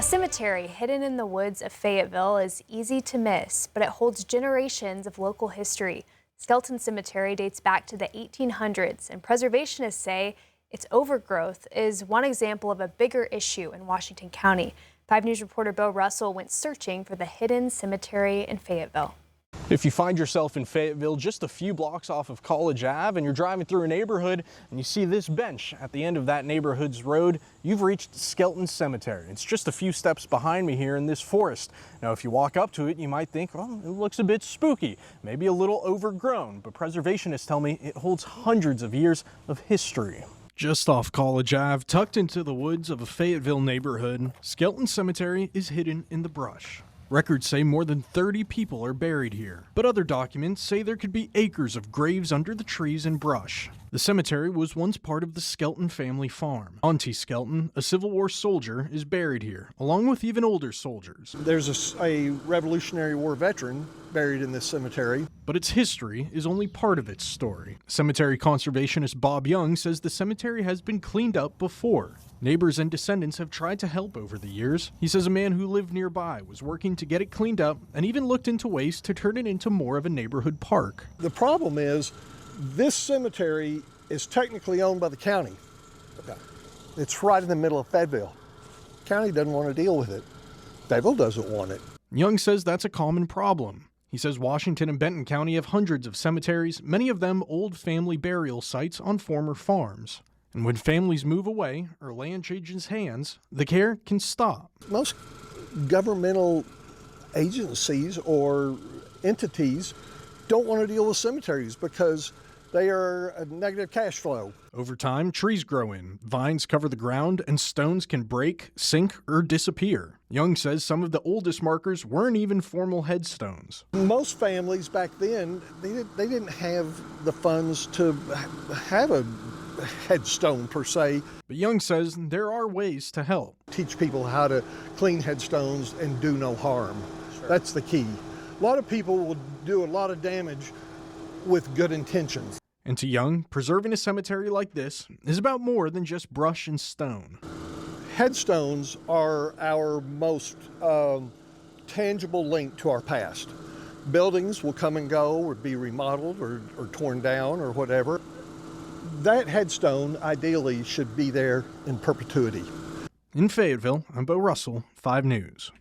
A cemetery hidden in the woods of Fayetteville is easy to miss, but it holds generations of local history. Skelton Cemetery dates back to the 1800s, and preservationists say its overgrowth is one example of a bigger issue in Washington County. 5 News reporter Bo Russell went searching for the hidden cemetery in Fayetteville. If you find yourself in Fayetteville just a few blocks off of College Ave and you're driving through a neighborhood and you see this bench at the end of that neighborhood's road, you've reached Skelton Cemetery. It's just a few steps behind me here in this forest. Now, if you walk up to it, you might think, well, it looks a bit spooky, maybe a little overgrown, but preservationists tell me it holds hundreds of years of history. Just off College Ave, tucked into the woods of a Fayetteville neighborhood, Skelton Cemetery is hidden in the brush. Records say more than 30 people are buried here, but other documents say there could be acres of graves under the trees and brush. The cemetery was once part of the Skelton family farm. Auntie Skelton, a Civil War soldier, is buried here, along with even older soldiers. There's a Revolutionary War veteran buried in this cemetery. But its history is only part of its story. Cemetery conservationist Bob Young says the cemetery has been cleaned up before. Neighbors and descendants have tried to help over the years. He says a man who lived nearby was working to get it cleaned up and even looked into ways to turn it into more of a neighborhood park. The problem is this cemetery is technically owned by the county. It's right in the middle of Fayetteville. The county doesn't want to deal with it. Fayetteville doesn't want it. Young says that's a common problem. He says Washington and Benton County have hundreds of cemeteries, many of them old family burial sites on former farms. And when families move away or land changes hands, the care can stop. Most governmental agencies or entities don't want to deal with cemeteries because they are a negative cash flow. Over time, trees grow in, vines cover the ground, and stones can break, sink, or disappear. Young says some of the oldest markers weren't even formal headstones. Most families back then, they didn't have the funds to have a headstone per se. But Young says there are ways to help. Teach people how to clean headstones and do no harm. Sure. That's the key. A lot of people will do a lot of damage with good intentions. And to Young, preserving a cemetery like this is about more than just brush and stone. Headstones are our most tangible link to our past. Buildings will come and go or be remodeled or torn down or whatever. That headstone ideally should be there in perpetuity. In Fayetteville, I'm Bo Russell, 5 News.